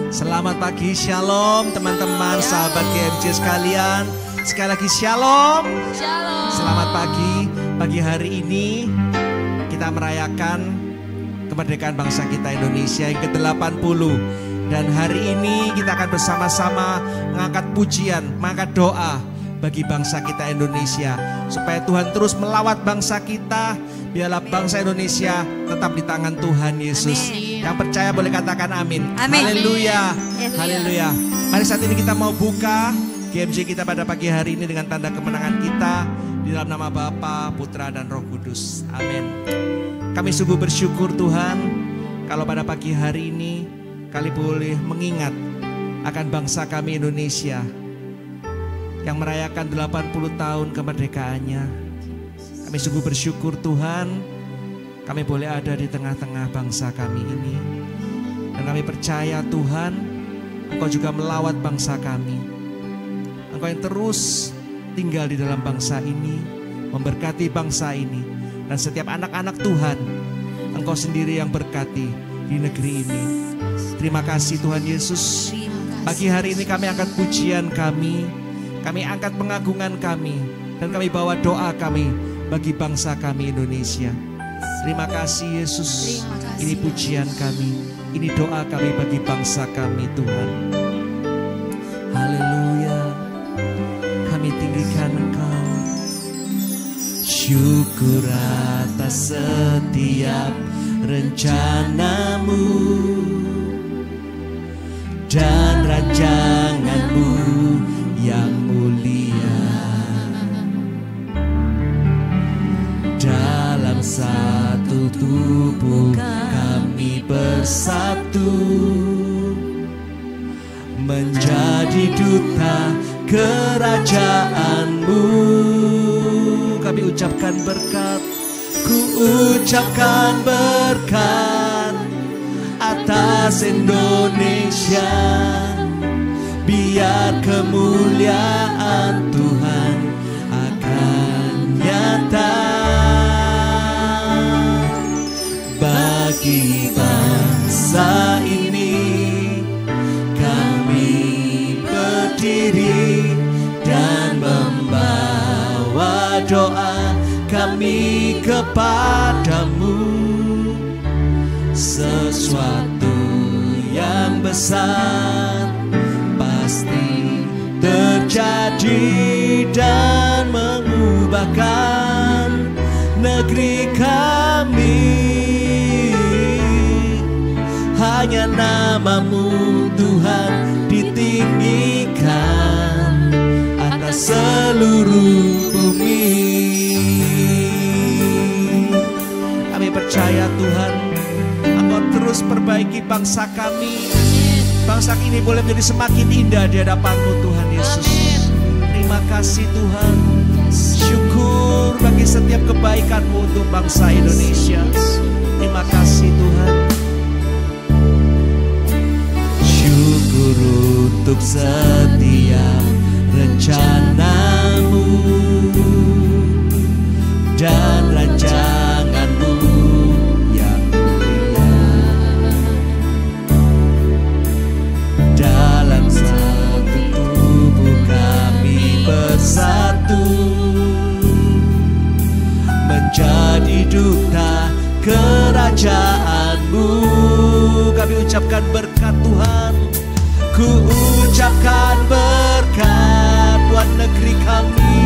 Selamat pagi, shalom teman-teman, sahabat GMJ sekalian. Sekali lagi shalom. Selamat pagi. Pagi hari ini kita merayakan kemerdekaan bangsa kita Indonesia yang ke-80. Dan hari ini kita akan bersama-sama mengangkat pujian, mengangkat doa bagi bangsa kita Indonesia. Supaya Tuhan terus melawat bangsa kita. Biarlah bangsa Indonesia tetap di tangan Tuhan Yesus. Amin. Yang percaya boleh katakan amin. Amin. Haleluya. Haleluya. Mari saat ini kita mau buka GMJ kita pada pagi hari ini dengan tanda kemenangan kita di dalam nama Bapa, Putra dan Roh Kudus. Amin. Kami sungguh bersyukur Tuhan kalau pada pagi hari ini kami boleh mengingat akan bangsa kami Indonesia yang merayakan 80 tahun kemerdekaannya. Kami sungguh bersyukur Tuhan, kami boleh ada di tengah-tengah bangsa kami ini. Dan kami percaya Tuhan, Engkau juga melawat bangsa kami. Engkau yang terus tinggal di dalam bangsa ini, memberkati bangsa ini. Dan setiap anak-anak Tuhan, Engkau sendiri yang berkati di negeri ini. Terima kasih Tuhan Yesus. Pagi hari ini kami angkat pujian kami angkat pengagungan kami, dan kami bawa doa kami bagi bangsa kami Indonesia. Terima kasih Yesus. Ini pujian kami, ini doa kami bagi bangsa kami Tuhan. Haleluya. Kami tinggikan Engkau. Syukur atas setiap rencanamu dan rancanganmu yang mulia. Dalam satu tubuh kami bersatu, menjadi duta kerajaan-Mu. Kami ucapkan berkat, ku ucapkan berkat atas Indonesia. Biar kemuliaan Tuhan akan nyata bagi bangsa ini. Kami berdiri dan membawa doa kami kepadamu. Sesuatu yang besar pasti terjadi dan mengubahkan negeri kami. Hanya nama-Mu Tuhan ditinggikan atas seluruh bumi. Kami percaya Tuhan, Engkau terus perbaiki bangsa kami. Bangsa ini boleh menjadi semakin indah di hadapan-Mu Tuhan Yesus. Terima kasih Tuhan. Syukur bagi setiap kebaikan-Mu untuk bangsa Indonesia. Terima kasih Tuhan. Syukur untuk setiap rencana-Mu dan rancangan-Mu yang mulia. Dalam satu tubuh kami bersatu, menjadi duta kerajaan-Mu. Kami ucapkan berkat Tuhan, ku ucapkan berkat buat negeri kami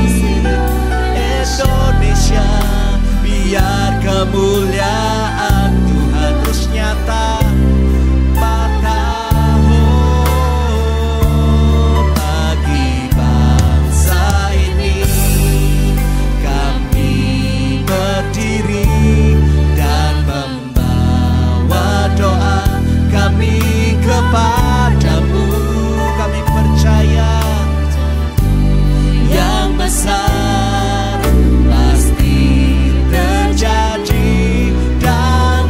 Indonesia. Biar kemuliaan Tuhan terus nyata. Kepadamu kami percaya yang besar pasti terjadi dan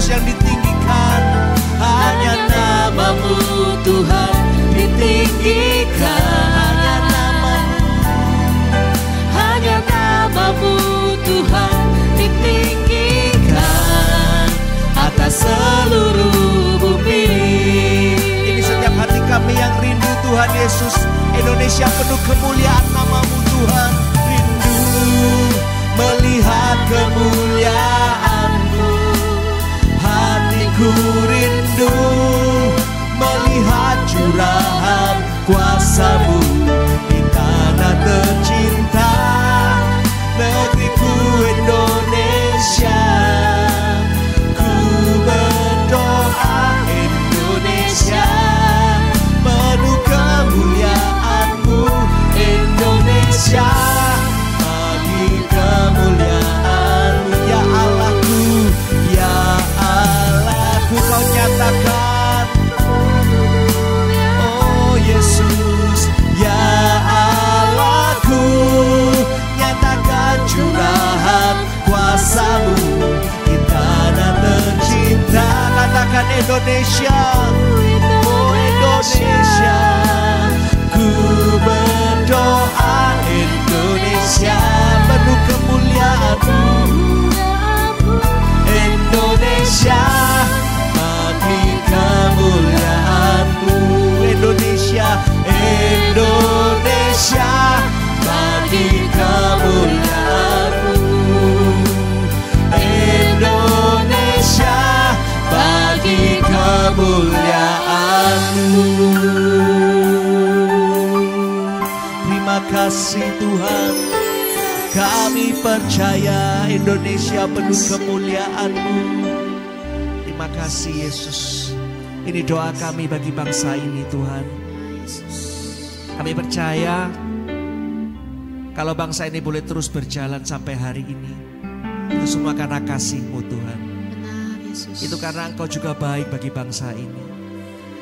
Yesus yang ditinggikan. Hanya namamu Tuhan ditinggikan. Hanya namamu Tuhan ditinggikan atas seluruh bumi. Ini setiap hati kami yang rindu Tuhan Yesus. Indonesia penuh kemuliaan namamu Tuhan. Rindu melihat kemuliaan-Mu. Hatiku rindu melihat curahan kuasa-Mu di tanah tercinta, negeriku Indonesia. Ku berdoa Indonesia penuh kemuliaan-Mu. Indonesia bagi kemuliaan-Mu. Ya Allahku, ya Allahku, Kau nyatakan, oh Yesus, ya Allahku, nyatakan curahan kuasa-Mu di tanah tercinta. Katakan Indonesia, oh Indonesia. Ku berdoa Indonesia penuh kemuliaan-Mu. Indonesia bagi kemuliaan-Mu. Indonesia, Indonesia bagi kemuliaan-Mu. Indonesia bagi kemuliaan-Mu. Terima kasih Tuhan, kami percaya Indonesia penuh kemuliaan-Mu. Terima kasih Yesus. Ini doa kami bagi bangsa ini Tuhan. Kami percaya kalau bangsa ini boleh terus berjalan sampai hari ini, itu semua karena kasih-Mu Tuhan. Itu karena Engkau juga baik bagi bangsa ini.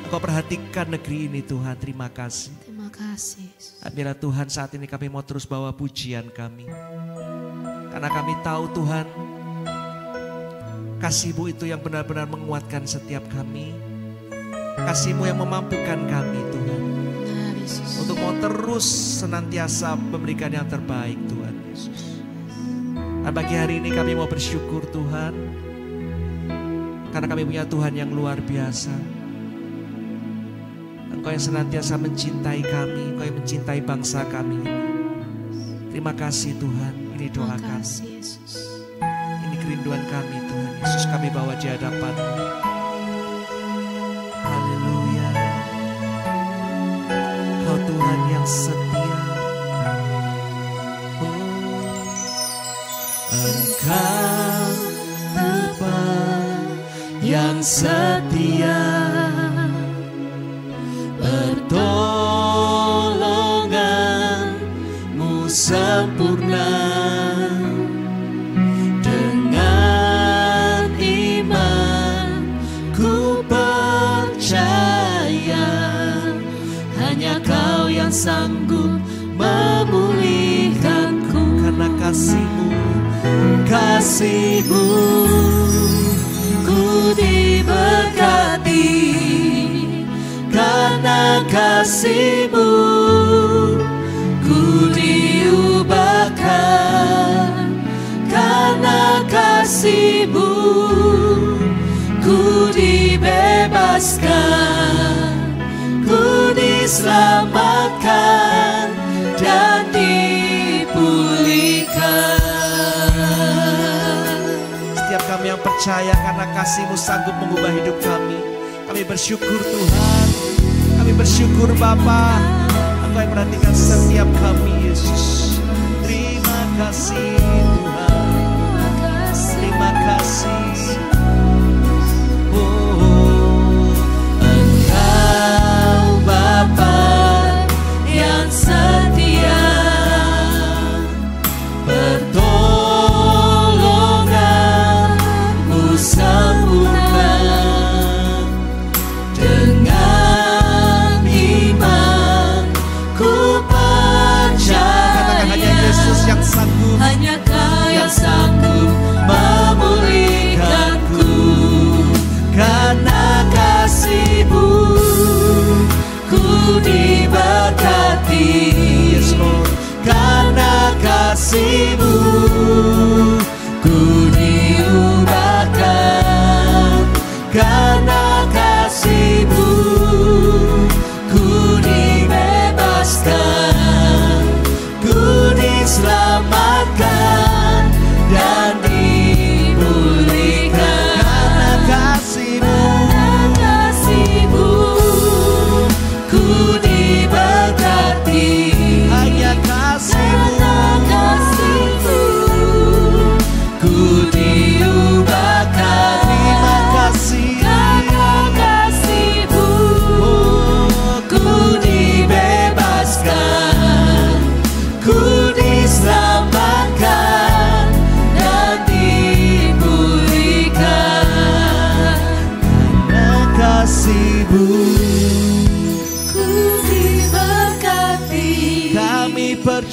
Engkau perhatikan negeri ini Tuhan. Terima kasih. Terima kasih. Biarlah Tuhan saat ini kami mau terus bawa pujian kami. Karena kami tahu Tuhan, kasih-Mu itu yang benar-benar menguatkan setiap kami. Kasih-Mu yang memampukan kami Tuhan. Untuk mau terus senantiasa memberikan yang terbaik Tuhan Yesus. Dan pagi hari ini kami mau bersyukur Tuhan. Karena kami punya Tuhan yang luar biasa. Engkau yang senantiasa mencintai kami. Engkau yang mencintai bangsa kami ini. Terima kasih Tuhan. Ini doa kami. Ini kerinduan kami Tuhan Yesus. Kami bawa di hadapan-Mu. Haleluya. Kau Tuhan yang setia. Engkau Tuhan yang setia. Pertolongan-Mu sempurna. Dengan iman ku percaya hanya Kau yang sanggup memulihkanku. Karena kasih-Mu, kasih-Mu ku diberkati. Karena kasih-Mu ku diubahkan. Karena kasih-Mu ku dibebaskan. Ku diselamatkan dan dipulihkan. Setiap kami yang percaya karena kasih-Mu sanggup mengubah hidup kami. Kami bersyukur Tuhan. Kami bersyukur Bapa. Engkau yang perhatikan setiap kami Yesus. Terima kasih Tuhan. Terima kasih. Oh, Engkau Bapa yang setia. Pertolongan-Mu sempurna. Dengan iman ku percaya. Katakan hanya Yesus yang sanggup. Hanya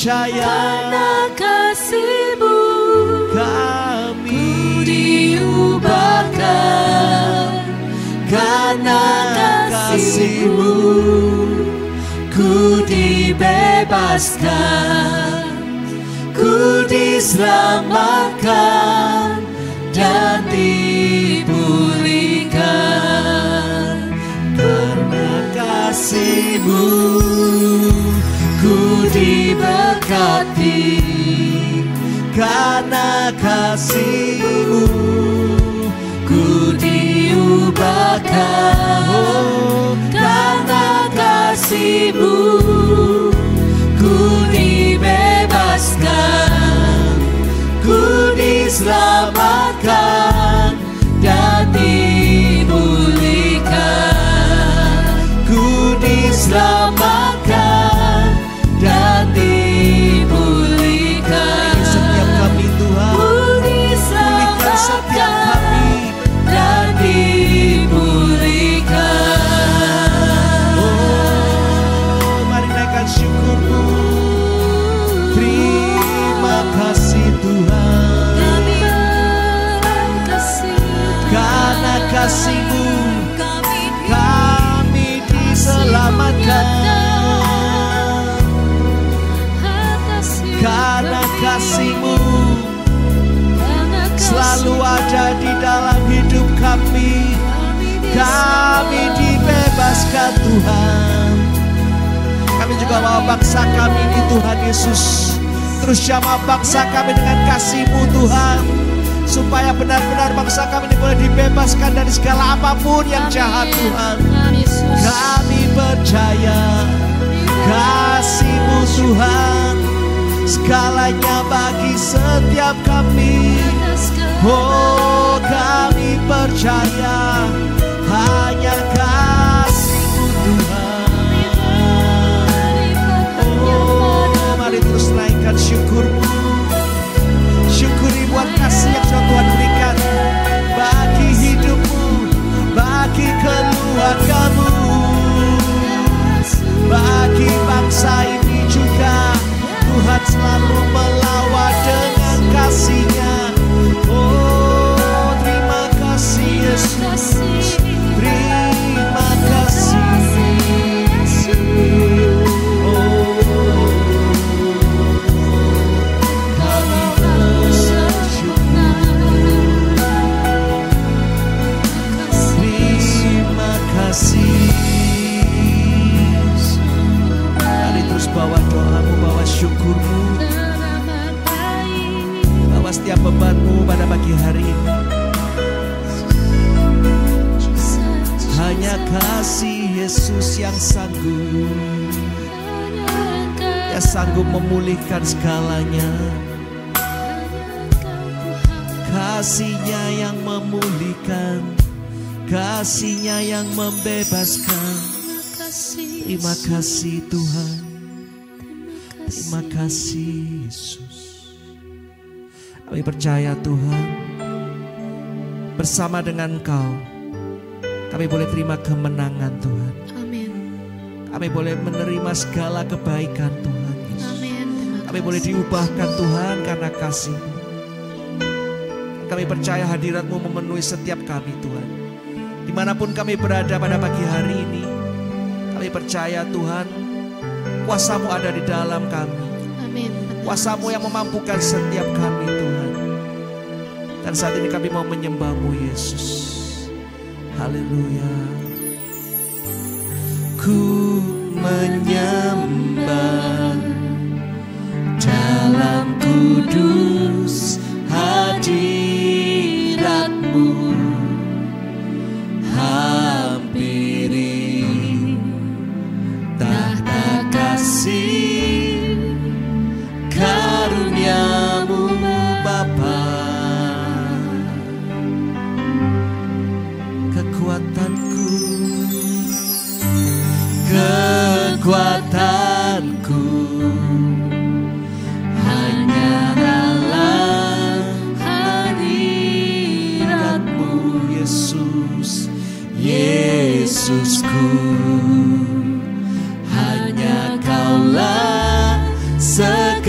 percaya karena kasih-Mu kami diubahkan, karena kasih-Mu ku dibebaskan, ku diselamatkan dan dipulihkan. Karena kasih-Mu ku diberkati, karena kasih-Mu ku diubahkan, oh, karena kasih-Mu ku dibebaskan, ku diselamatkan dan dipulihkan, ku diselamatkan dan dipulihkan. Setiap kami Tuhan, pulihkan setiap kami dan dipulihkan. Oh, mari naikkan syukur-Mu. Terima kasih Tuhan, karena kasih-Mu kami diselamatkan, karena kasih-Mu selalu ada di dalam hidup kami. Kami dibebaskan Tuhan. Kami juga bawa bangsa kami ini Tuhan Yesus, terus jamah bangsa kami dengan kasih-Mu Tuhan, supaya benar-benar bangsa kami ini boleh dibebaskan dari segala apapun yang jahat Tuhan. Kami percaya kasih-Mu Tuhan segalanya bagi setiap kami. Oh, kami percaya hanya kasih-Mu Tuhan. Oh, mari terus naikkan syukur-Mu. Syukuri buat kasih yang sudah Tuhan berikan bagi hidupmu, bagi keluargamu, bagi bangsa ini juga. Tuhan selalu melawat dengan kasih-Nya. Oh, terima kasih Yesus, terima kasih. Oh, kami bersyukur. Terima kasih. Mari terus bawa doamu, bawa syukurmu, bawa setiap bebanmu pada pagi hari ini. Hanya kasih Yesus yang sanggup memulihkan segalanya. Kasih-Nya yang memulihkan, kasih-Nya yang membebaskan. Terima kasih Tuhan, terima kasih Yesus. Kami percaya Tuhan, bersama dengan Engkau kami boleh terima kemenangan Tuhan. Amin. Kami boleh menerima segala kebaikan Tuhan Yesus. Amin. Kami boleh diubahkan Tuhan karena kasih-Mu. Kami percaya hadirat-Mu memenuhi setiap kami Tuhan. Dimanapun kami berada pada pagi hari ini, kami percaya Tuhan, kuasa-Mu ada di dalam kami. Amin. Kuasa-Mu yang memampukan setiap kami Tuhan. Dan saat ini kami mau menyembah-Mu Yesus. Haleluya. Ku menyembah dalam kudus hadirat-Mu. Hampiri tahta kasih karunia-Mu Bapa. Kekuatanku hanya dalam hadirat-Mu Yesus, Yesusku. Hanya Kaulah segala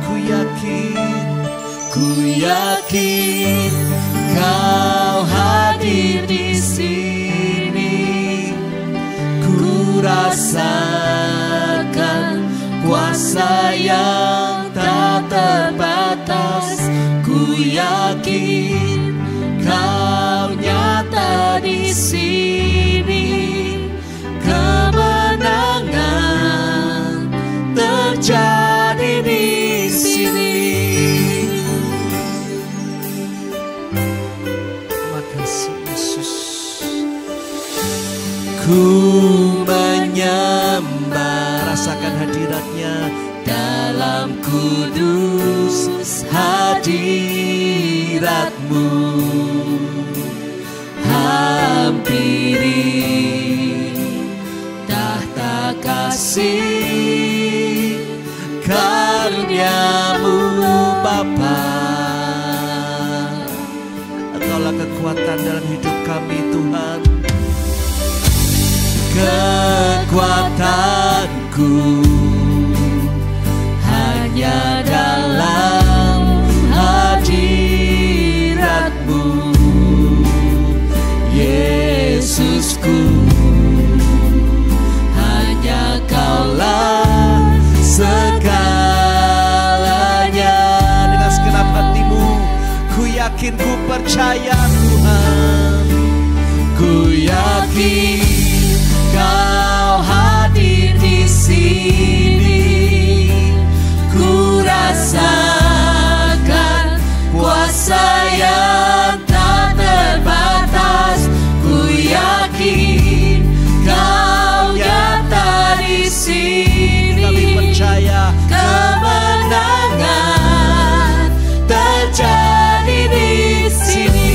Ku yakin Kau hadir di sini. Ku rasakan kuasa yang tak terbatas. Ku yakin Kau nyata di sini. Kemenangan terjadi di sini. Terima kasih Yesus. Ku menyembah, rasakan hadiratnya dalam kudus hadirat-Mu. Hampiri tahta kasih karunia-Mu Bapa. Engkaulah kekuatan dalam hidup kami Tuhan. Kekuatanku hanya dalam hadirat-Mu, Yesusku. Hanya Kaulah segalanya. Dengan segenap hatimu, ku yakin, ku percaya Tuhan. Ku yakin Kau hadir di sini. Ku rasakan kuasa yang tak terbatas. Ku yakin Kau nyata di sini. Kami percaya kemenangan terjadi di sini.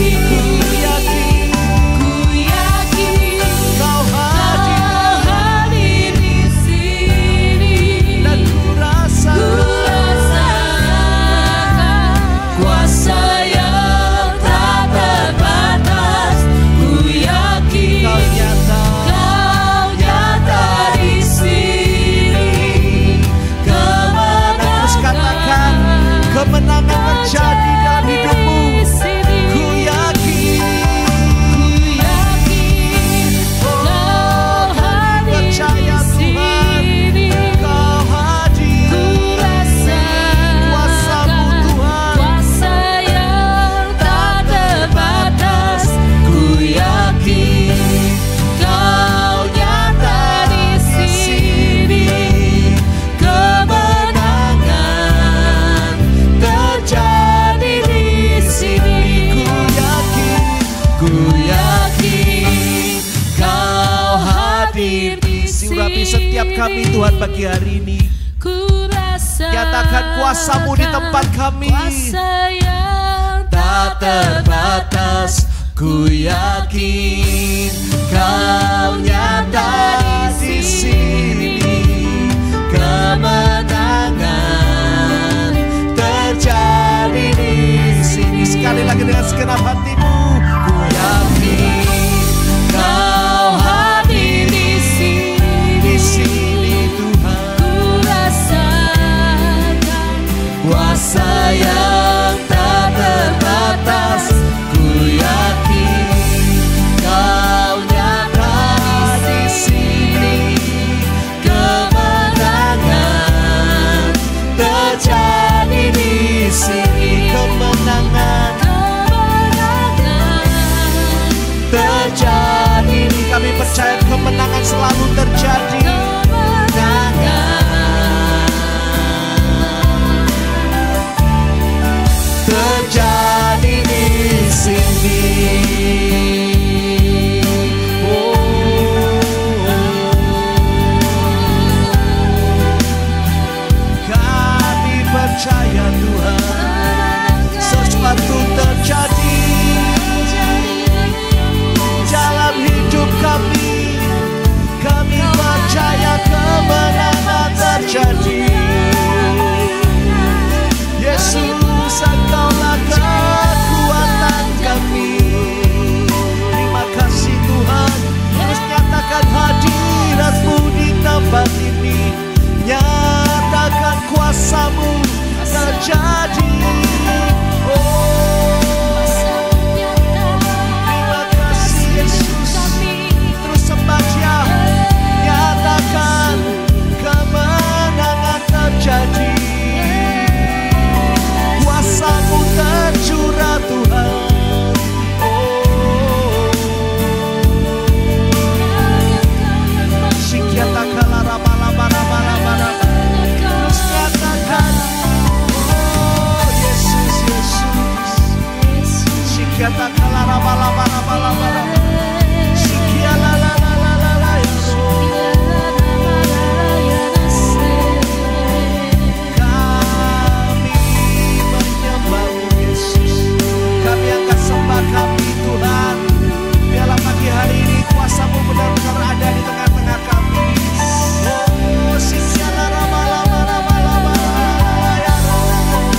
Kemenangan terjadi dalam hidupmu. Ku yakin, Kau percaya Tuhan. Kau hadir, kuasa-Mu Tuhan, kuasa yang tak terbatas. Ku yakin Kau nyata di sini. Jadi di sini. Ku yakin Kau hadir di sini. Urapi setiap kami Tuhan pagi hari ini. Nyatakan kuasa-Mu di tempat kami. Tak terbatas. Ku yakin Kau nyata di sini. Kemenangan terjadi di sini. Sekali lagi dengan segenap hatimu. Ku yakin Kau hadir di sini Tuhan. Ku rasakan kuasa yang tak terbatas. Ku yakin Kau nyata di sini. Kemenangan terjadi di sini. Kemenangan terjadi. Kami percaya kemenangan selalu terjadi. Terjadi di sini. Kami percaya Tuhan, sesuatu terjadi dalam hidup kami. Kami percaya kemenangan terjadi. Yesus, Engkaulah kekuatan kami. Terima kasih Tuhan, terus nyatakan hadirat-Mu di tempat ini. Nyatakan kuasa-Mu dalam terjadi. Terima kasih Yesus. Terus sembah Dia, nyatakan kemenangan terjadi. Kuasa-Mu tercurah Tuhan. Sikiata kalara bala bala bala bala. Terus nyatakan, oh Yesus Yesus. Sikiata kalara bala bala bala bala. Sikiala la la la la la ya Roh. Kami menyembah-Mu Yesus. Kami akan sembah kami Tuhan. Biarlah pagi hari ini kuasa-Mu benar-benar ada di tengah-tengah kami. Oh, sikiala la la la la la la ya Roh.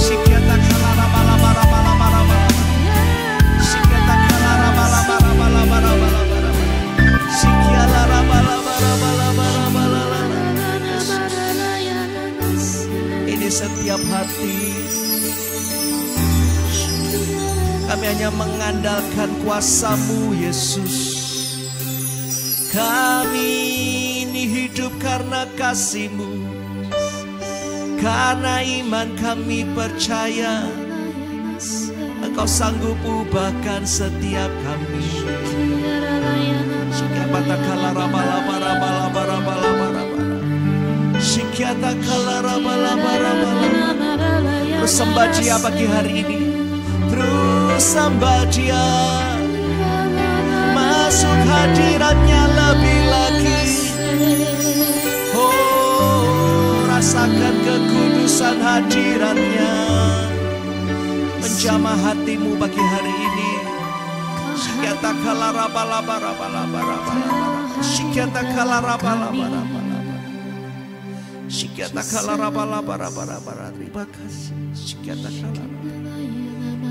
Sikiata kalara bala bala bala bala bala. Sikiata kalara bala bala bala bala bala bala. Sikiala la bala bala bala bala bala bala. Ini setiap hati kami hanya mengandalkan kuasa-Mu Yesus. Kami ini hidup karena kasih-Mu. Karena iman kami percaya Engkau sanggup ubahkan setiap kami. Sikiata kalara bala bala bala bala bala bala. Sikiata kalara bala bala bala. Terus sembah Dia pagi hari ini. Terus sembah Dia. Masuk hadirat-Nya lebih lagi. Oh, rasakan kekudusan hadirat-Nya. Menjamah hatimu pagi hari ini. Sikiata kalara bala bala bala bala bala. Sikiata kalara bala bala bala. Sikiata kalara bala bala bala bala. Terima kasih. Sikiata kalara.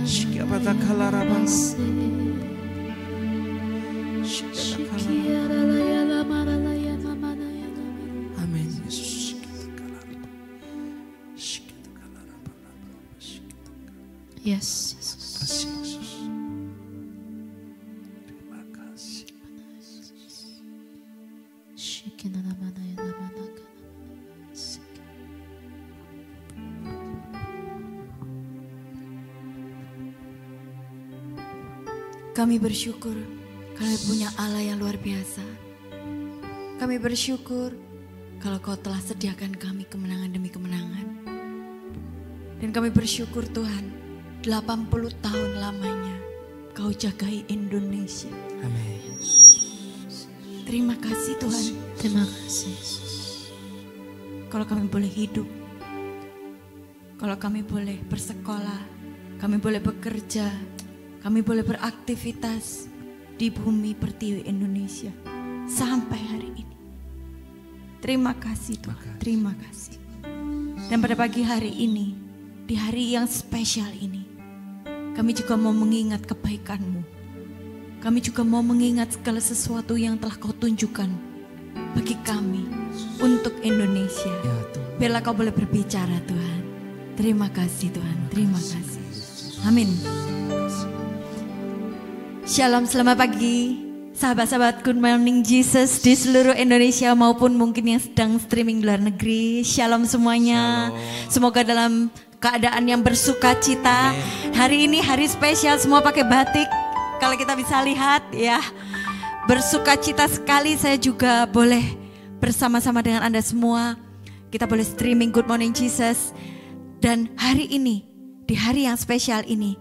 Sikiata kalara bala. Sikiata kalara. Amin Yesus. Sikiata kalara. Sikiata kalara bala bala. Yes, Yesus. Kasih Yesus. Terima kasih. Kami bersyukur kami punya Allah yang luar biasa. Kami bersyukur kalau Kau telah sediakan kami kemenangan demi kemenangan. Dan kami bersyukur Tuhan, 80 tahun lamanya Kau jagai Indonesia. Amin. Terima kasih Tuhan. Terima kasih. Kalau kami boleh hidup, kalau kami boleh bersekolah, kami boleh bekerja, kami boleh beraktivitas di bumi pertiwi Indonesia sampai hari ini. Terima kasih Tuhan, terima kasih. Dan pada pagi hari ini, di hari yang spesial ini, kami juga mau mengingat kebaikan-Mu. Kami juga mau mengingat segala sesuatu yang telah Kau tunjukkan bagi kami untuk Indonesia. Biarlah Kau boleh berbicara Tuhan. Terima kasih Tuhan, terima kasih. Amin. Shalom, selamat pagi sahabat-sahabat Good Morning Jesus di seluruh Indonesia maupun mungkin yang sedang streaming di luar negeri. Shalom semuanya. Semoga dalam keadaan yang bersuka cita. Hari ini hari spesial, semua pakai batik. Kalau kita bisa lihat ya, bersuka cita sekali. Saya juga boleh bersama-sama dengan Anda semua. Kita boleh streaming Good Morning Jesus. Dan hari ini, di hari yang spesial ini,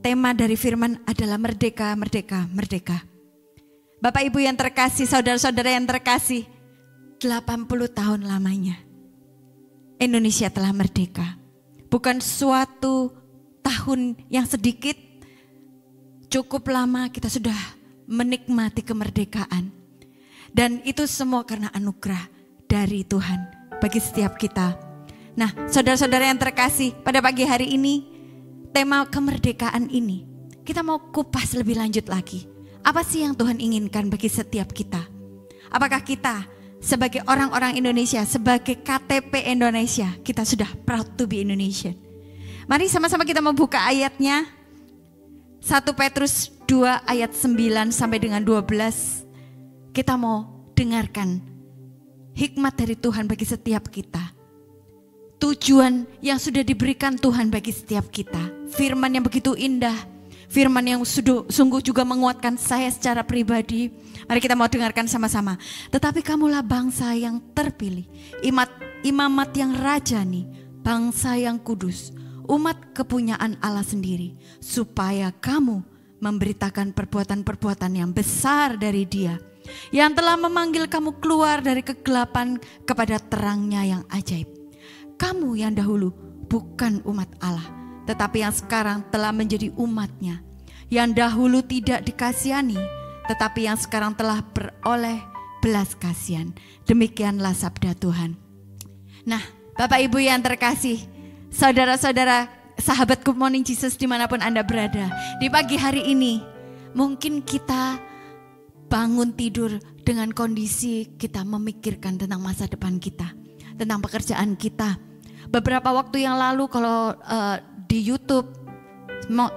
tema dari firman adalah merdeka, merdeka, merdeka. Bapak Ibu yang terkasih, saudara-saudara yang terkasih, 80 tahun lamanya Indonesia telah merdeka. Bukan suatu tahun yang sedikit, cukup lama kita sudah menikmati kemerdekaan. Dan itu semua karena anugerah dari Tuhan bagi setiap kita. Nah, saudara-saudara yang terkasih, pada pagi hari ini, tema kemerdekaan ini, kita mau kupas lebih lanjut lagi. Apa sih yang Tuhan inginkan bagi setiap kita? Apakah kita sebagai orang-orang Indonesia, sebagai KTP Indonesia, kita sudah proud to be Indonesian. Mari sama-sama kita membuka ayatnya. 1 Petrus 2 ayat 9 sampai dengan 12. Kita mau dengarkan hikmat dari Tuhan bagi setiap kita. Tujuan yang sudah diberikan Tuhan bagi setiap kita. Firman yang begitu indah. Firman yang sungguh juga menguatkan saya secara pribadi. Mari kita mau dengarkan sama-sama. Tetapi kamulah bangsa yang terpilih, imamat yang rajani, bangsa yang kudus, umat kepunyaan Allah sendiri, supaya kamu memberitakan perbuatan-perbuatan yang besar dari Dia, yang telah memanggil kamu keluar dari kegelapan kepada terangnya yang ajaib. Kamu yang dahulu bukan umat Allah, tetapi yang sekarang telah menjadi umatnya, yang dahulu tidak dikasihani, tetapi yang sekarang telah beroleh belas kasihan. Demikianlah sabda Tuhan. Nah, Bapak Ibu yang terkasih, saudara-saudara, sahabat Good Morning Jesus dimanapun Anda berada, di pagi hari ini mungkin kita bangun tidur dengan kondisi kita memikirkan tentang masa depan kita, tentang pekerjaan kita. Beberapa waktu yang lalu kalau di YouTube,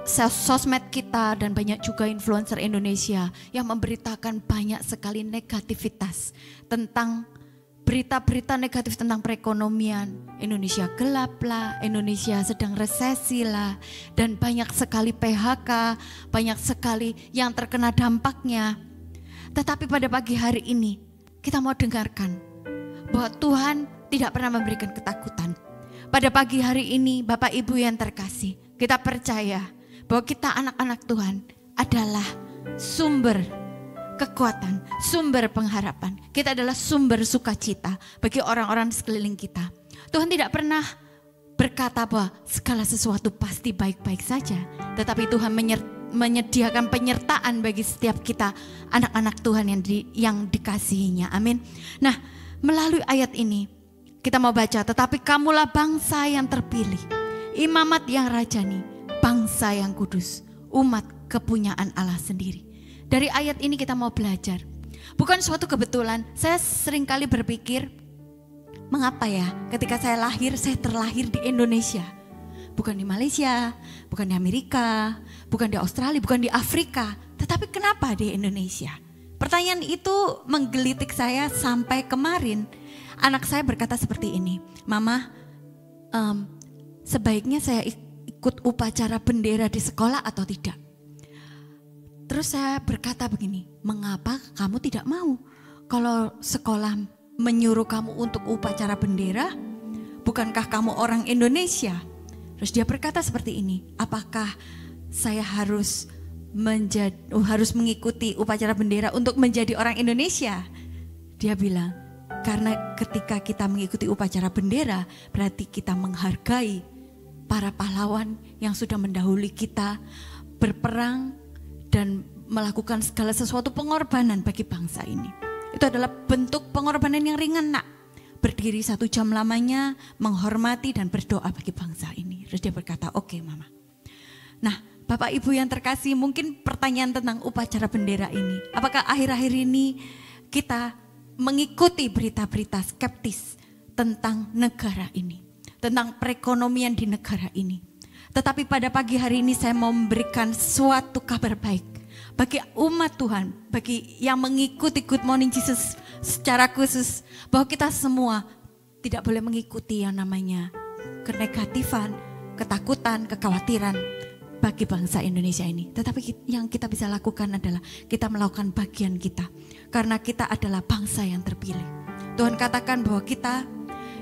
sosmed kita dan banyak juga influencer Indonesia yang memberitakan banyak sekali negativitas tentang berita-berita negatif tentang perekonomian. Indonesia gelap lah, Indonesia sedang resesi lah, dan banyak sekali PHK, banyak sekali yang terkena dampaknya. Tetapi pada pagi hari ini kita mau dengarkan bahwa Tuhan tidak pernah memberikan ketakutan. Pada pagi hari ini Bapak Ibu yang terkasih, kita percaya bahwa kita anak-anak Tuhan adalah sumber kekuatan, sumber pengharapan. Kita adalah sumber sukacita bagi orang-orang di sekeliling kita. Tuhan tidak pernah berkata bahwa segala sesuatu pasti baik-baik saja, tetapi Tuhan menyediakan penyertaan bagi setiap kita anak-anak Tuhan yang dikasihinya. Amin. Nah, melalui ayat ini kita mau baca, tetapi kamulah bangsa yang terpilih, imamat yang rajani, bangsa yang kudus, umat kepunyaan Allah sendiri. Dari ayat ini kita mau belajar. Bukan suatu kebetulan, saya seringkali berpikir, mengapa ya ketika saya terlahir di Indonesia. Bukan di Malaysia, bukan di Amerika, bukan di Australia, bukan di Afrika. Tetapi kenapa di Indonesia? Pertanyaan itu menggelitik saya sampai kemarin. Anak saya berkata seperti ini, Mama, sebaiknya saya ikut upacara bendera di sekolah atau tidak? Terus saya berkata begini, mengapa kamu tidak mau? Kalau sekolah menyuruh kamu untuk upacara bendera, bukankah kamu orang Indonesia? Terus dia berkata seperti ini, apakah saya harus mengikuti upacara bendera untuk menjadi orang Indonesia? Dia bilang, karena ketika kita mengikuti upacara bendera, berarti kita menghargai para pahlawan yang sudah mendahului kita berperang dan melakukan segala sesuatu pengorbanan bagi bangsa ini. Itu adalah bentuk pengorbanan yang ringan, nak. Berdiri 1 jam lamanya, menghormati dan berdoa bagi bangsa ini. Terus dia berkata, oke, Mama. Nah, Bapak Ibu yang terkasih, mungkin pertanyaan tentang upacara bendera ini. Apakah akhir-akhir ini kita mengikuti berita-berita skeptis tentang negara ini, tentang perekonomian di negara ini? Tetapi pada pagi hari ini saya mau memberikan suatu kabar baik bagi umat Tuhan, bagi yang mengikuti Good Morning Jesus secara khusus, bahwa kita semua tidak boleh mengikuti yang namanya kenegatifan, ketakutan, kekhawatiran bagi bangsa Indonesia ini. Tetapi yang kita bisa lakukan adalah kita melakukan bagian kita, karena kita adalah bangsa yang terpilih. Tuhan katakan bahwa kita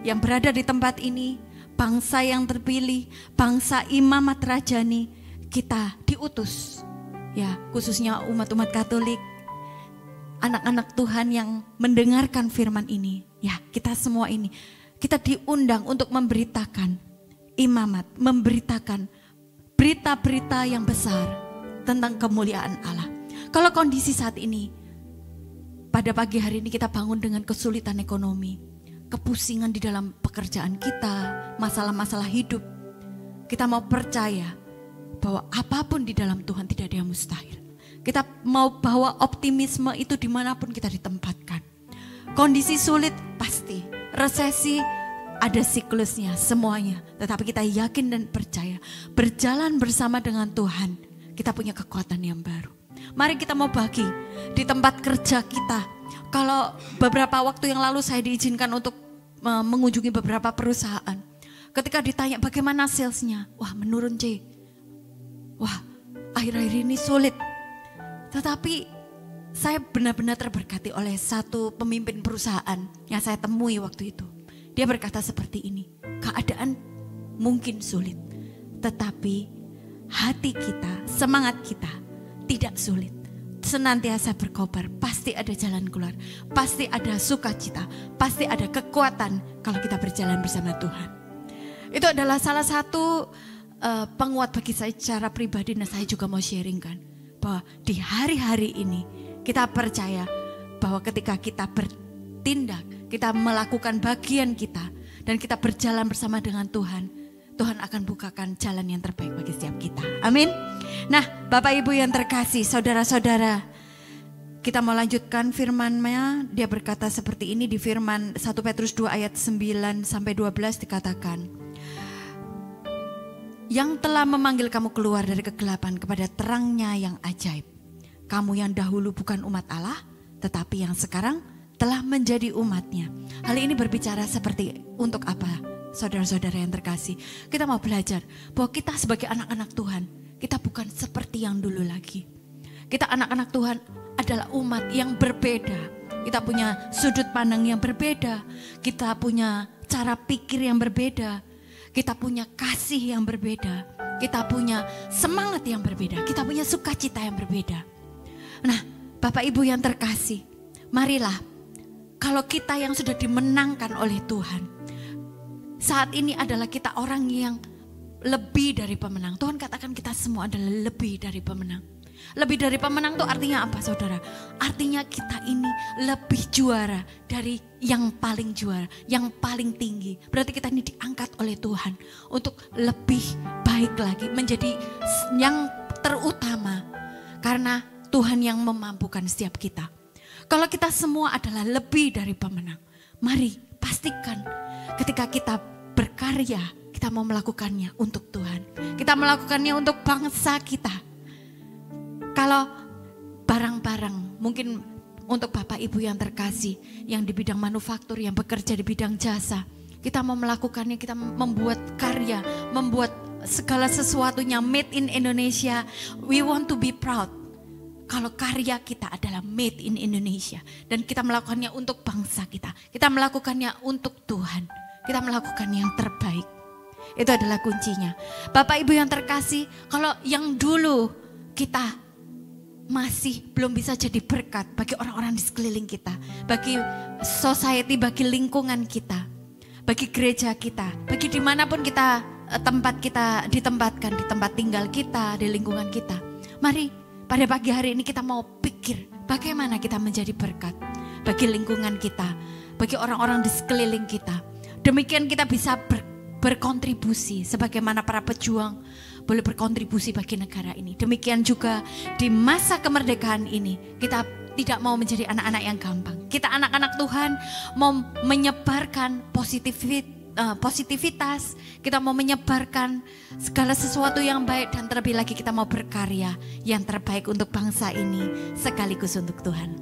yang berada di tempat ini, bangsa yang terpilih, bangsa imamat rajani, kita diutus, ya, khususnya umat-umat Katolik, anak-anak Tuhan yang mendengarkan firman ini, ya, kita semua ini, kita diundang untuk memberitakan imamat, memberitakan berita-berita yang besar tentang kemuliaan Allah. Kalau kondisi saat ini, pada pagi hari ini kita bangun dengan kesulitan ekonomi, kepusingan di dalam pekerjaan kita, masalah-masalah hidup, kita mau percaya bahwa apapun di dalam Tuhan tidak ada yang mustahil. Kita mau bawa optimisme itu dimanapun kita ditempatkan. Kondisi sulit pasti, resesi ada siklusnya semuanya. Tetapi kita yakin dan percaya berjalan bersama dengan Tuhan, kita punya kekuatan yang baru. Mari kita mau bagi di tempat kerja kita. Kalau beberapa waktu yang lalu saya diizinkan untuk mengunjungi beberapa perusahaan. Ketika ditanya bagaimana salesnya, wah menurun C. Wah akhir-akhir ini sulit. Tetapi saya benar-benar terberkati oleh satu pemimpin perusahaan yang saya temui waktu itu. Dia berkata seperti ini, keadaan mungkin sulit, tetapi hati kita, semangat kita tidak sulit. Senantiasa berkobar, pasti ada jalan keluar, pasti ada sukacita, pasti ada kekuatan kalau kita berjalan bersama Tuhan. Itu adalah salah satu penguat bagi saya secara pribadi, dan saya juga mau sharingkan bahwa di hari-hari ini kita percaya bahwa ketika kita bertindak, kita melakukan bagian kita, dan kita berjalan bersama dengan Tuhan, Tuhan akan bukakan jalan yang terbaik bagi setiap kita. Amin. Nah, Bapak Ibu yang terkasih, saudara-saudara, kita mau lanjutkan firman-Nya. Dia berkata seperti ini di firman 1 Petrus 2 ayat 9 sampai 12 dikatakan, yang telah memanggil kamu keluar dari kegelapan kepada terangnya yang ajaib. Kamu yang dahulu bukan umat Allah, tetapi yang sekarang telah menjadi umatnya. Hal ini berbicara seperti untuk apa? Saudara-saudara yang terkasih, kita mau belajar bahwa kita sebagai anak-anak Tuhan, kita bukan seperti yang dulu lagi. Kita anak-anak Tuhan adalah umat yang berbeda. Kita punya sudut pandang yang berbeda. Kita punya cara pikir yang berbeda. Kita punya kasih yang berbeda. Kita punya semangat yang berbeda. Kita punya sukacita yang berbeda. Nah, Bapak Ibu yang terkasih, marilah kalau kita yang sudah dimenangkan oleh Tuhan, saat ini adalah kita orang yang lebih dari pemenang. Tuhan katakan kita semua adalah lebih dari pemenang. Lebih dari pemenang itu artinya apa, saudara? Artinya kita ini lebih juara dari yang paling juara, yang paling tinggi. Berarti kita ini diangkat oleh Tuhan untuk lebih baik lagi, menjadi yang terutama. Karena Tuhan yang memampukan setiap kita. Kalau kita semua adalah lebih dari pemenang, mari pastikan ketika kita berkarya, kita mau melakukannya untuk Tuhan. Kita melakukannya untuk bangsa kita. Kalau barang-barang, mungkin untuk Bapak Ibu yang terkasih, yang di bidang manufaktur, yang bekerja di bidang jasa, kita mau melakukannya, kita membuat karya, membuat segala sesuatunya made in Indonesia. We want to be proud. Kalau karya kita adalah made in Indonesia, dan kita melakukannya untuk bangsa kita, kita melakukannya untuk Tuhan, kita melakukan yang terbaik. Itu adalah kuncinya. Bapak Ibu yang terkasih, kalau yang dulu kita masih belum bisa jadi berkat bagi orang-orang di sekeliling kita, bagi society, bagi lingkungan kita, bagi gereja kita, bagi dimanapun kita, tempat kita ditempatkan, di tempat tinggal kita, di lingkungan kita. Mari pada pagi hari ini kita mau pikir bagaimana kita menjadi berkat bagi lingkungan kita, bagi orang-orang di sekeliling kita. Demikian kita bisa berkontribusi sebagaimana para pejuang boleh berkontribusi bagi negara ini. Demikian juga di masa kemerdekaan ini kita tidak mau menjadi anak-anak yang gampang. Kita anak-anak Tuhan mau menyebarkan positivitas, kita mau menyebarkan segala sesuatu yang baik, dan terlebih lagi kita mau berkarya yang terbaik untuk bangsa ini sekaligus untuk Tuhan.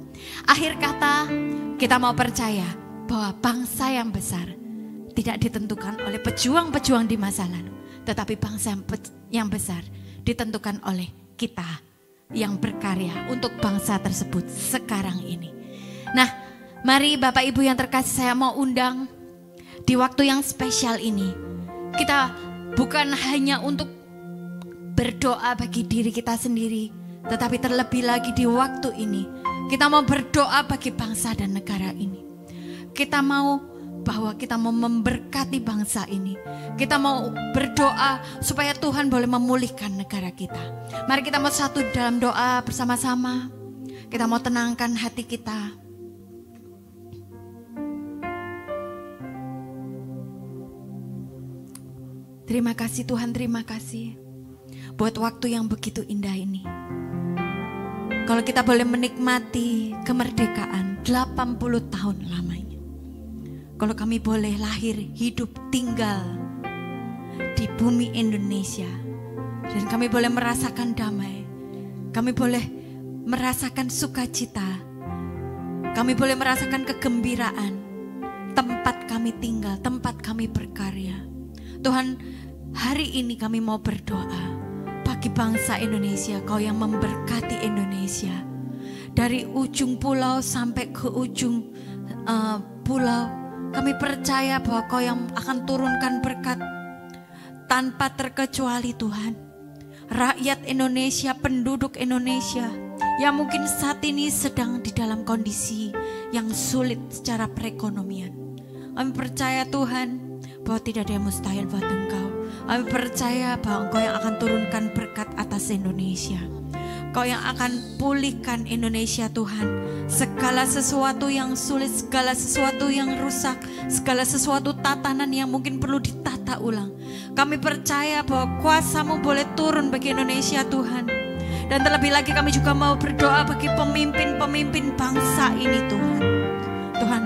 Akhir kata, kita mau percaya bahwa bangsa yang besar tidak ditentukan oleh pejuang-pejuang di masa lalu, tetapi bangsa yang besar ditentukan oleh kita yang berkarya untuk bangsa tersebut sekarang ini. Nah, mari Bapak Ibu yang terkasih, saya mau undang di waktu yang spesial ini, kita bukan hanya untuk berdoa bagi diri kita sendiri, tetapi terlebih lagi di waktu ini, kita mau berdoa bagi bangsa dan negara ini. Kita mau bahwa kita mau memberkati bangsa ini. Kita mau berdoa supaya Tuhan boleh memulihkan negara kita. Mari kita mau satu dalam doa bersama-sama. Kita mau tenangkan hati kita. Terima kasih Tuhan, terima kasih buat waktu yang begitu indah ini. Kalau kita boleh menikmati kemerdekaan 80 tahun lamanya. Kalau kami boleh lahir, hidup, tinggal di bumi Indonesia. Dan kami boleh merasakan damai. Kami boleh merasakan sukacita. Kami boleh merasakan kegembiraan. Tempat kami tinggal, tempat kami berkarya. Tuhan, hari ini kami mau berdoa bagi bangsa Indonesia, Kau yang memberkati Indonesia. Dari ujung pulau sampai ke ujung pulau, kami percaya bahwa Kau yang akan turunkan berkat tanpa terkecuali Tuhan. Rakyat Indonesia, penduduk Indonesia yang mungkin saat ini sedang di dalam kondisi yang sulit secara perekonomian. Kami percaya Tuhan bahwa tidak ada yang mustahil buat Engkau. Kami percaya bahwa Engkau yang akan turunkan berkat atas Indonesia. Engkau yang akan pulihkan Indonesia Tuhan. Segala sesuatu yang sulit, segala sesuatu yang rusak, segala sesuatu tatanan yang mungkin perlu ditata ulang. Kami percaya bahwa kuasa-Mu boleh turun bagi Indonesia Tuhan. Dan terlebih lagi kami juga mau berdoa bagi pemimpin-pemimpin bangsa ini Tuhan. Tuhan,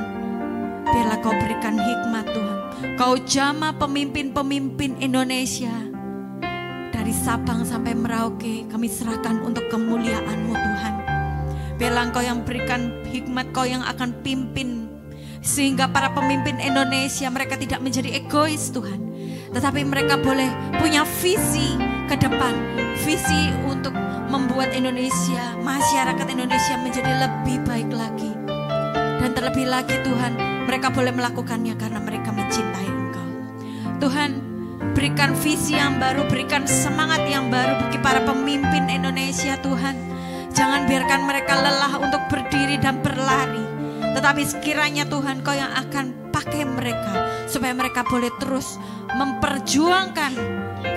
biarlah Kau berikan hikmat Tuhan. Kau jamah pemimpin-pemimpin Indonesia. Dari Sabang sampai Merauke kami serahkan untuk kemuliaan-Mu Tuhan. Biarlah Engkau yang berikan hikmat, Kau yang akan pimpin. Sehingga para pemimpin Indonesia mereka tidak menjadi egois Tuhan. Tetapi mereka boleh punya visi ke depan. Visi untuk membuat Indonesia, masyarakat Indonesia menjadi lebih baik lagi. Dan terlebih lagi Tuhan, mereka boleh melakukannya karena mereka mencintai Engkau. Tuhan, berikan visi yang baru, berikan semangat yang baru bagi para pemimpin Indonesia Tuhan. Jangan biarkan mereka lelah untuk berdiri dan berlari. Tetapi sekiranya Tuhan Kau yang akan pakai mereka supaya mereka boleh terus memperjuangkan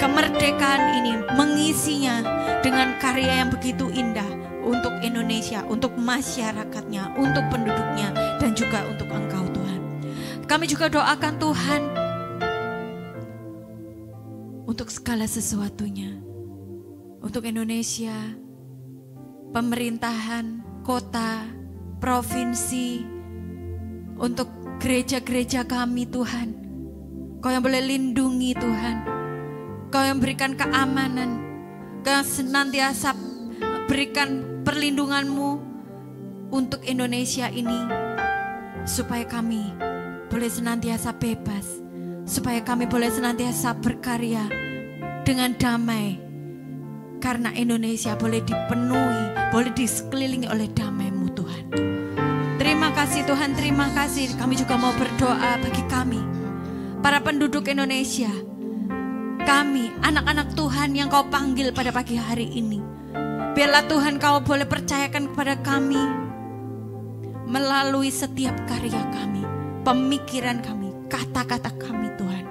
kemerdekaan ini, mengisinya dengan karya yang begitu indah untuk Indonesia, untuk masyarakatnya, untuk penduduknya, dan juga untuk Engkau Tuhan. Kami juga doakan Tuhan untuk segala sesuatunya, untuk Indonesia, pemerintahan, kota, provinsi, untuk gereja-gereja kami Tuhan. Kau yang boleh lindungi Tuhan, Kau yang berikan keamanan, Kau yang senantiasa berikan perlindungan-Mu untuk Indonesia ini, supaya kami boleh senantiasa bebas, supaya kami boleh senantiasa berkarya dengan damai, karena Indonesia boleh dipenuhi, boleh disekelilingi oleh damai-Mu Tuhan. Terima kasih Tuhan, terima kasih. Kami juga mau berdoa bagi kami, para penduduk Indonesia, kami, anak-anak Tuhan yang Kau panggil pada pagi hari ini. Biarlah Tuhan Kau boleh percayakan kepada kami melalui setiap karya kami, pemikiran kami, kata-kata kami Tuhan.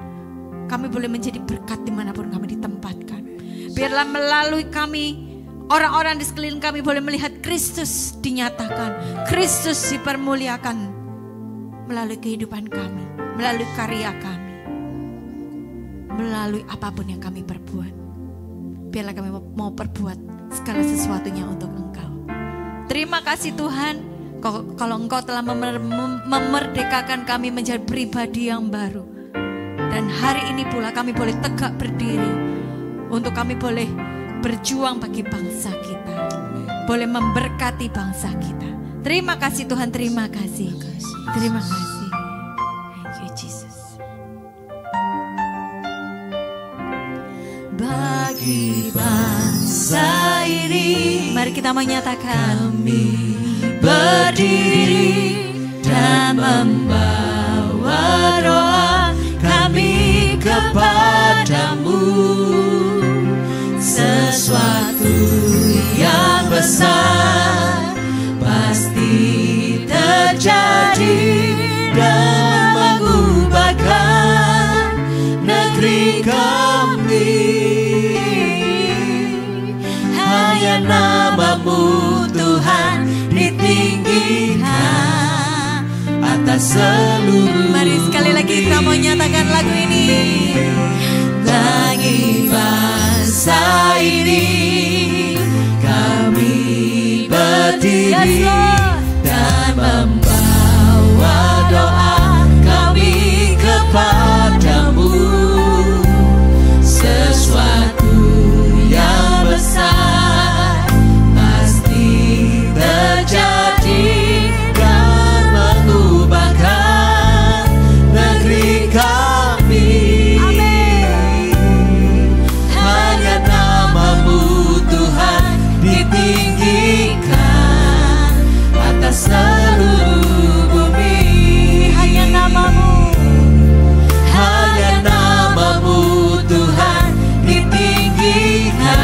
Kami boleh menjadi berkat dimanapun kami ditempatkan. Biarlah melalui kami, orang-orang di sekeliling kami boleh melihat Kristus dinyatakan, Kristus dipermuliakan melalui kehidupan kami, melalui karya kami, melalui apapun yang kami perbuat. Biarlah kami mau perbuat segala sesuatunya untuk Engkau. Terima kasih Tuhan, kalau Engkau telah memerdekakan kami menjadi pribadi yang baru. Dan hari ini pula kami boleh tegak berdiri, untuk kami boleh berjuang bagi bangsa kita, boleh memberkati bangsa kita. Terima kasih Tuhan, terima kasih. Terima kasih. Thank you Jesus. Bagi bangsa ini, mari kita menyatakan, kami berdiri dan membawa doa kami kepadamu. Sesuatu yang besar pasti terjadi dan mengubahkan negeri kami. Hanya nama-Mu Tuhan ditinggikan atas seluruh. Mari sekali lagi kita mau nyatakan lagu ini. Bagi bangsa ini kami berdiri dan membawa doa kami kepadamu. Sesuatu yang besar pasti terjadi dan mengubahkan negeri kami. Hanya namamu Tuhan ditinggikan atas seluruh bumi. Hanya namamu Tuhan ditinggikan.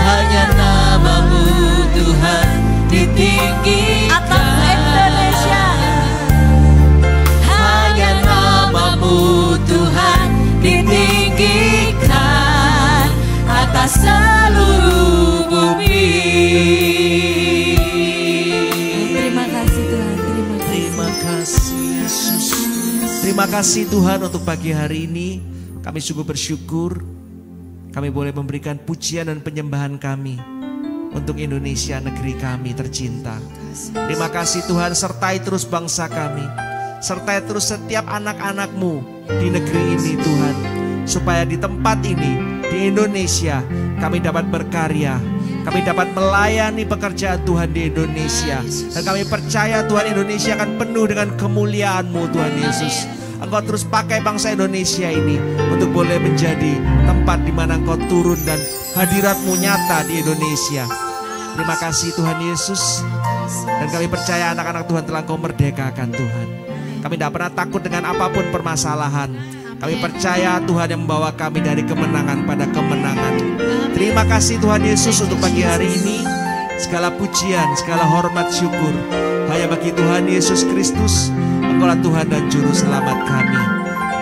Hanya namamu Tuhan ditinggikan atas Indonesia. Hanya namamu Tuhan ditinggikan atas seluruh bumi. Terima kasih Tuhan, terima kasih. Terima kasih Yesus. Terima kasih Tuhan untuk pagi hari ini. Kami sungguh bersyukur kami boleh memberikan pujian dan penyembahan kami untuk Indonesia, negeri kami tercinta. Terima kasih Tuhan, sertai terus bangsa kami, sertai terus setiap anak-anak-Mu di negeri ini Tuhan, supaya di tempat ini, di Indonesia, kami dapat berkarya, kami dapat melayani pekerjaan Tuhan di Indonesia. Dan kami percaya Tuhan, Indonesia akan penuh dengan kemuliaan-Mu Tuhan Yesus. Engkau terus pakai bangsa Indonesia ini untuk boleh menjadi tempat di mana Engkau turun dan hadirat-Mu nyata di Indonesia. Terima kasih Tuhan Yesus. Dan kami percaya anak-anak Tuhan telah Engkau merdekakan Tuhan. Kami tidak pernah takut dengan apapun permasalahan. Kami percaya Tuhan yang membawa kami dari kemenangan pada kemenangan. Terima kasih Tuhan Yesus untuk pagi hari ini. Segala pujian, segala hormat, syukur hanya bagi Tuhan Yesus Kristus. Engkaulah Tuhan dan Juru Selamat kami.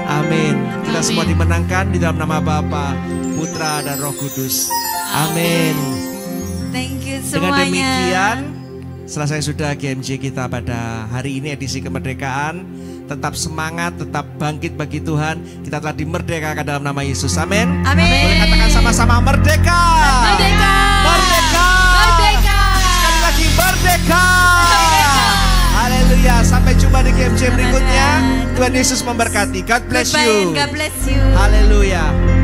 Amin. Kita semua dimenangkan di dalam nama Bapa, Putra dan Roh Kudus. Amin. Thank you Dengan semuanya. demikian, selesai sudah GMJ kita pada hari ini edisi kemerdekaan. Tetap semangat, tetap bangkit bagi Tuhan. Kita telah dimerdekakan dalam nama Yesus. Amin. Amin. Boleh katakan sama-sama merdeka. Merdeka. Merdeka. Merdeka. Sekali lagi merdeka. Haleluya. Sampai jumpa di GMJ berikutnya. Tuhan Yesus memberkati. God bless you. God bless you. Haleluya.